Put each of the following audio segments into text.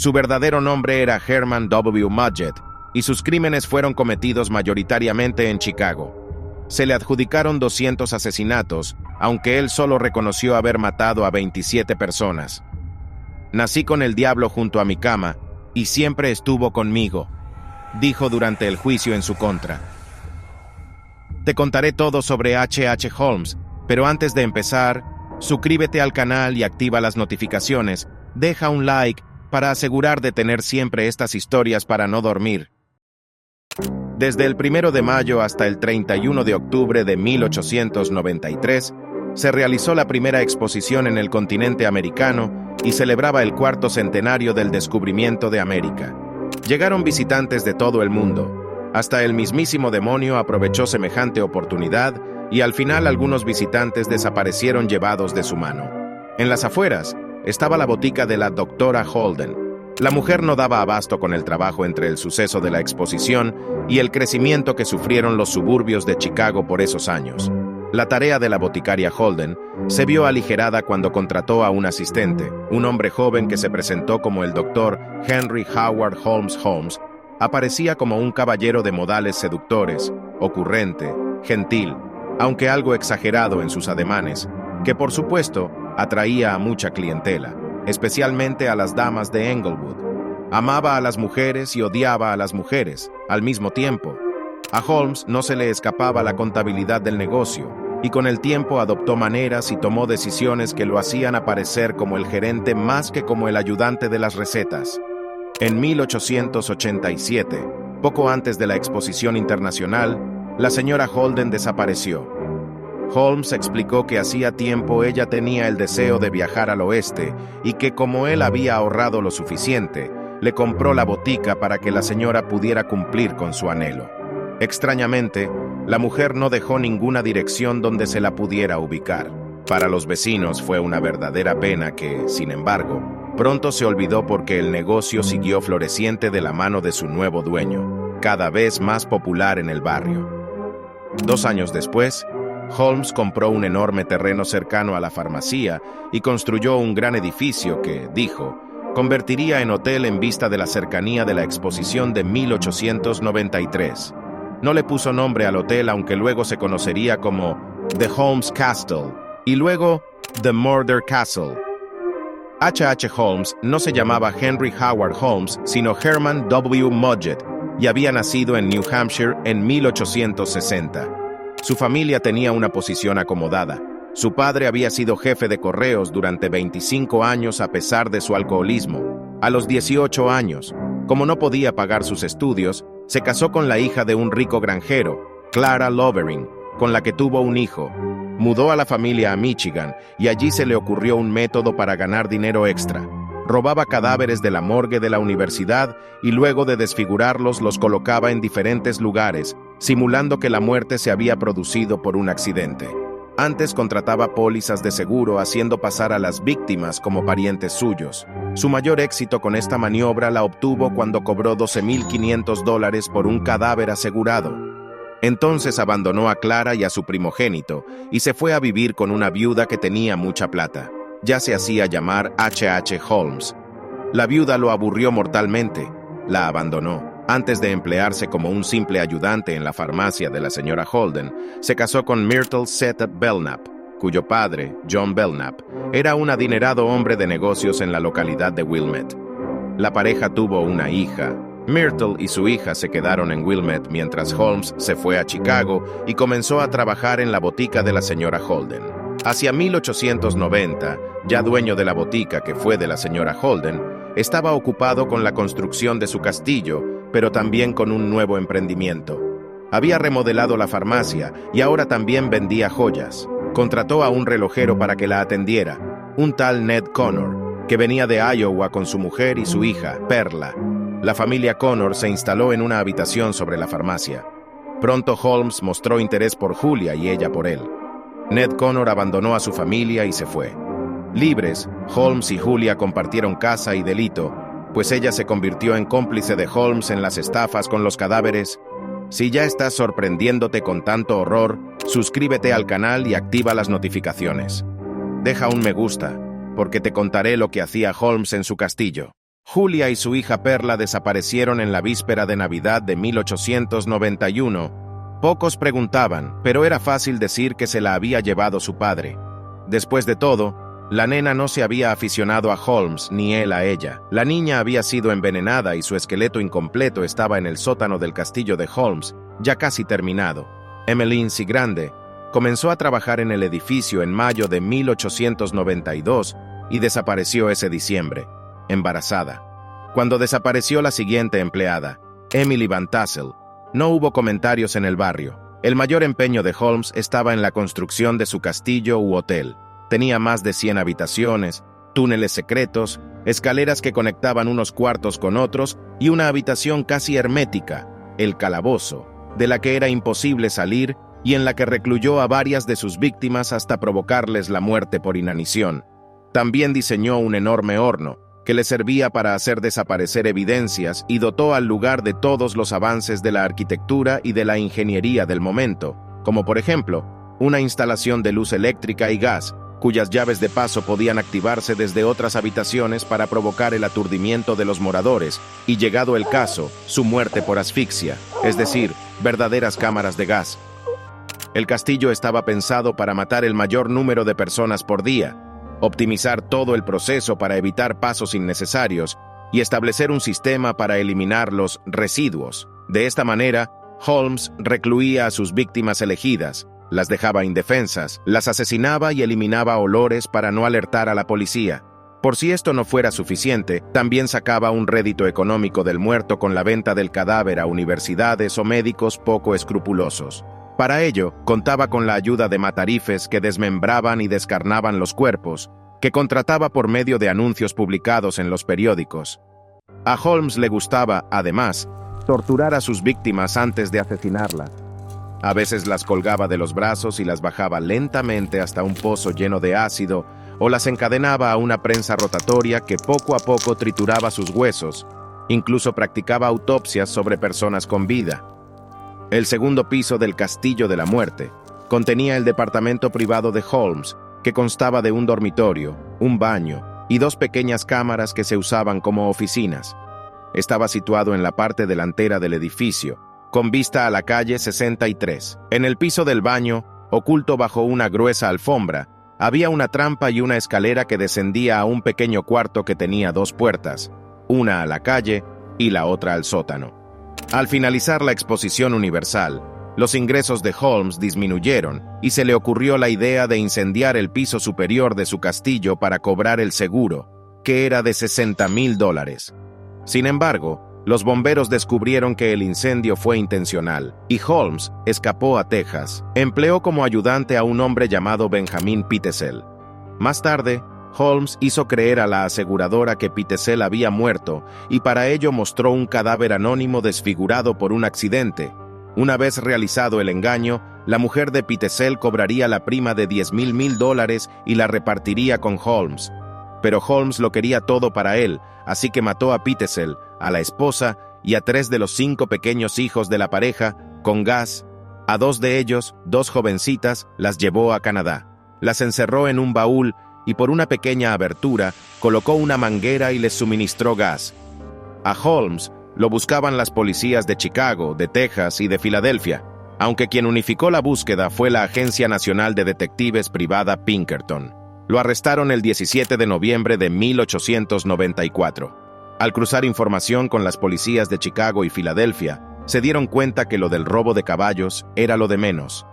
Su verdadero nombre era Herman W. Mudgett, y sus crímenes fueron cometidos mayoritariamente en Chicago. Se le adjudicaron 200 asesinatos, aunque él solo reconoció haber matado a 27 personas. «Nací con el diablo junto a mi cama, y siempre estuvo conmigo», dijo durante el juicio en su contra. Te contaré todo sobre H.H. Holmes, pero antes de empezar, suscríbete al canal y activa las notificaciones. Deja un like para asegurar de tener siempre estas historias para no dormir. Desde el 1 de mayo hasta el 31 de octubre de 1893, se realizó la primera exposición en el continente americano y celebraba el 4º centenario del descubrimiento de América. Llegaron visitantes de todo el mundo. Hasta el mismísimo demonio aprovechó semejante oportunidad y al final algunos visitantes desaparecieron llevados de su mano. En las afueras estaba la botica de la doctora Holden. La mujer no daba abasto con el trabajo entre el suceso de la exposición y el crecimiento que sufrieron los suburbios de Chicago por esos años. La tarea de la boticaria Holden se vio aligerada cuando contrató a un asistente, un hombre joven que se presentó como el doctor Henry Howard Holmes Holmes. Aparecía como un caballero de modales seductores, ocurrente, gentil, aunque algo exagerado en sus ademanes, que por supuesto atraía a mucha clientela, especialmente a las damas de Englewood. Amaba a las mujeres y odiaba a las mujeres, al mismo tiempo. A Holmes no se le escapaba la contabilidad del negocio, y con el tiempo adoptó maneras y tomó decisiones que lo hacían aparecer como el gerente más que como el ayudante de las recetas. En 1887, poco antes de la exposición internacional, la señora Holden desapareció. Holmes explicó que hacía tiempo ella tenía el deseo de viajar al oeste y que como él había ahorrado lo suficiente, le compró la botica para que la señora pudiera cumplir con su anhelo. Extrañamente, la mujer no dejó ninguna dirección donde se la pudiera ubicar. Para los vecinos fue una verdadera pena que, sin embargo, pronto se olvidó porque el negocio siguió floreciente de la mano de su nuevo dueño, cada vez más popular en el barrio. 2 años después, Holmes compró un enorme terreno cercano a la farmacia y construyó un gran edificio que, dijo, convertiría en hotel en vista de la cercanía de la exposición de 1893. No le puso nombre al hotel, aunque luego se conocería como The Holmes Castle y luego The Murder Castle. H.H. Holmes no se llamaba Henry Howard Holmes, sino Herman W. Mudgett, y había nacido en New Hampshire en 1860. Su familia tenía una posición acomodada. Su padre había sido jefe de correos durante 25 años a pesar de su alcoholismo. A los 18 años, como no podía pagar sus estudios, se casó con la hija de un rico granjero, Clara Lovering, con la que tuvo un hijo. Mudó a la familia a Michigan y allí se le ocurrió un método para ganar dinero extra. Robaba cadáveres de la morgue de la universidad y luego de desfigurarlos los colocaba en diferentes lugares, simulando que la muerte se había producido por un accidente. Antes contrataba pólizas de seguro haciendo pasar a las víctimas como parientes suyos. Su mayor éxito con esta maniobra la obtuvo cuando cobró $12,500 por un cadáver asegurado. Entonces abandonó a Clara y a su primogénito y se fue a vivir con una viuda que tenía mucha plata. Ya se hacía llamar H.H. Holmes. La viuda lo aburrió mortalmente. La abandonó. Antes de emplearse como un simple ayudante en la farmacia de la señora Holden, se casó con Myrtle Seth Belknap, cuyo padre, John Belknap, era un adinerado hombre de negocios en la localidad de Wilmette. La pareja tuvo una hija. Myrtle y su hija se quedaron en Wilmette mientras Holmes se fue a Chicago y comenzó a trabajar en la botica de la señora Holden. Hacia 1890, ya dueño de la botica que fue de la señora Holden, estaba ocupado con la construcción de su castillo, pero también con un nuevo emprendimiento. Había remodelado la farmacia y ahora también vendía joyas. Contrató a un relojero para que la atendiera, un tal Ned Connor, que venía de Iowa con su mujer y su hija, Perla. La familia Connor se instaló en una habitación sobre la farmacia. Pronto Holmes mostró interés por Julia y ella por él. Ned Connor abandonó a su familia y se fue. Libres, Holmes y Julia compartieron casa y delito, pues ella se convirtió en cómplice de Holmes en las estafas con los cadáveres. Si ya estás sorprendiéndote con tanto horror, suscríbete al canal y activa las notificaciones. Deja un me gusta, porque te contaré lo que hacía Holmes en su castillo. Julia y su hija Perla desaparecieron en la víspera de Navidad de 1891. Pocos preguntaban, pero era fácil decir que se la había llevado su padre. Después de todo, la nena no se había aficionado a Holmes ni él a ella. La niña había sido envenenada y su esqueleto incompleto estaba en el sótano del castillo de Holmes, ya casi terminado. Emmeline Cigrande comenzó a trabajar en el edificio en mayo de 1892 y desapareció ese diciembre, embarazada. Cuando desapareció la siguiente empleada, Emily Van Tassel, no hubo comentarios en el barrio. El mayor empeño de Holmes estaba en la construcción de su castillo u hotel. Tenía más de 100 habitaciones, túneles secretos, escaleras que conectaban unos cuartos con otros y una habitación casi hermética, el calabozo, de la que era imposible salir y en la que recluyó a varias de sus víctimas hasta provocarles la muerte por inanición. También diseñó un enorme horno, que le servía para hacer desaparecer evidencias y dotó al lugar de todos los avances de la arquitectura y de la ingeniería del momento, como por ejemplo, una instalación de luz eléctrica y gas, cuyas llaves de paso podían activarse desde otras habitaciones para provocar el aturdimiento de los moradores y, llegado el caso, su muerte por asfixia, es decir, verdaderas cámaras de gas. El castillo estaba pensado para matar el mayor número de personas por día, optimizar todo el proceso para evitar pasos innecesarios y establecer un sistema para eliminar los residuos. De esta manera, Holmes recluía a sus víctimas elegidas, las dejaba indefensas, las asesinaba y eliminaba olores para no alertar a la policía. Por si esto no fuera suficiente, también sacaba un rédito económico del muerto con la venta del cadáver a universidades o médicos poco escrupulosos. Para ello, contaba con la ayuda de matarifes que desmembraban y descarnaban los cuerpos, que contrataba por medio de anuncios publicados en los periódicos. A Holmes le gustaba, además, torturar a sus víctimas antes de asesinarlas. A veces las colgaba de los brazos y las bajaba lentamente hasta un pozo lleno de ácido, o las encadenaba a una prensa rotatoria que poco a poco trituraba sus huesos. Incluso practicaba autopsias sobre personas con vida. El segundo piso del Castillo de la Muerte contenía el departamento privado de Holmes, que constaba de un dormitorio, un baño y 2 pequeñas cámaras que se usaban como oficinas. Estaba situado en la parte delantera del edificio, con vista a la calle 63. En el piso del baño, oculto bajo una gruesa alfombra, había una trampa y una escalera que descendía a un pequeño cuarto que tenía 2 puertas, una a la calle y la otra al sótano. Al finalizar la exposición universal, los ingresos de Holmes disminuyeron y se le ocurrió la idea de incendiar el piso superior de su castillo para cobrar el seguro, que era de $60,000. Sin embargo, los bomberos descubrieron que el incendio fue intencional, y Holmes escapó a Texas. Empleó como ayudante a un hombre llamado Benjamin Pitesel. Más tarde, Holmes hizo creer a la aseguradora que Pitesel había muerto, y para ello mostró un cadáver anónimo desfigurado por un accidente. Una vez realizado el engaño, la mujer de Pitesel cobraría la prima de $10,000 y la repartiría con Holmes. Pero Holmes lo quería todo para él, así que mató a Pitesel, a la esposa y a 3 de los 5 pequeños hijos de la pareja, con gas. A 2 de ellos, 2 jovencitas, las llevó a Canadá. Las encerró en un baúl y por una pequeña abertura colocó una manguera y les suministró gas. A Holmes lo buscaban las policías de Chicago, de Texas y de Filadelfia, aunque quien unificó la búsqueda fue la Agencia Nacional de Detectives privada Pinkerton. Lo arrestaron el 17 de noviembre de 1894. Al cruzar información con las policías de Chicago y Filadelfia, se dieron cuenta que lo del robo de caballos era lo de menos.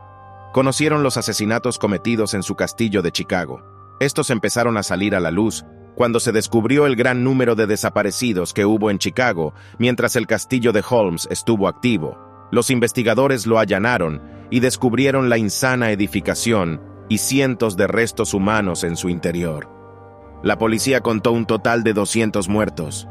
Conocieron los asesinatos cometidos en su castillo de Chicago. Estos empezaron a salir a la luz cuando se descubrió el gran número de desaparecidos que hubo en Chicago mientras el castillo de Holmes estuvo activo. Los investigadores lo allanaron y descubrieron la insana edificación y cientos de restos humanos en su interior. La policía contó un total de 200 muertos.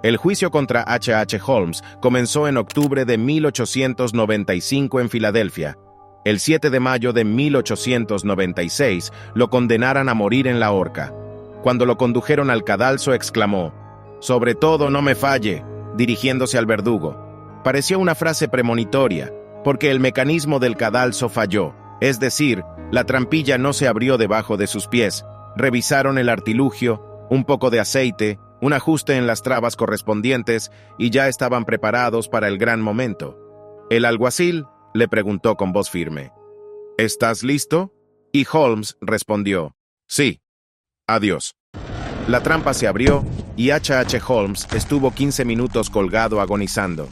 El juicio contra H.H. Holmes comenzó en octubre de 1895 en Filadelfia. El 7 de mayo de 1896 lo condenaron a morir en la horca. Cuando lo condujeron al cadalso exclamó: «Sobre todo no me falle», dirigiéndose al verdugo. Pareció una frase premonitoria, porque el mecanismo del cadalso falló, es decir, la trampilla no se abrió debajo de sus pies. Revisaron el artilugio, un poco de aceite un ajuste en las trabas correspondientes y ya estaban preparados para el gran momento. El alguacil le preguntó con voz firme: ¿Estás listo? Y Holmes respondió: Sí. Adiós. La trampa se abrió y H.H. Holmes estuvo 15 minutos colgado agonizando.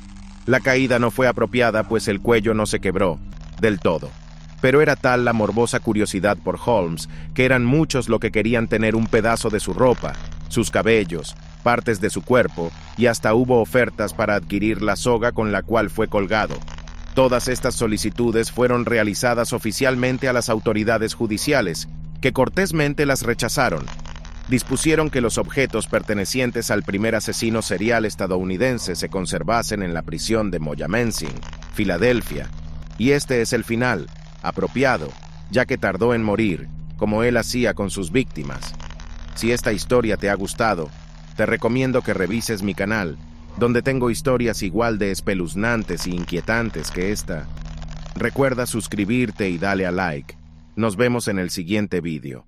La caída no fue apropiada, pues el cuello no se quebró del todo. Pero era tal la morbosa curiosidad por Holmes que eran muchos los que querían tener un pedazo de su ropa, sus cabellos, partes de su cuerpo, y hasta hubo ofertas para adquirir la soga con la cual fue colgado. Todas estas solicitudes fueron realizadas oficialmente a las autoridades judiciales, que cortésmente las rechazaron. Dispusieron que los objetos pertenecientes al primer asesino serial estadounidense se conservasen en la prisión de Moyamensing, Filadelfia. Y este es el final, apropiado, ya que tardó en morir, como él hacía con sus víctimas. Si esta historia te ha gustado, te recomiendo que revises mi canal, donde tengo historias igual de espeluznantes e inquietantes que esta. Recuerda suscribirte y dale a like. Nos vemos en el siguiente vídeo.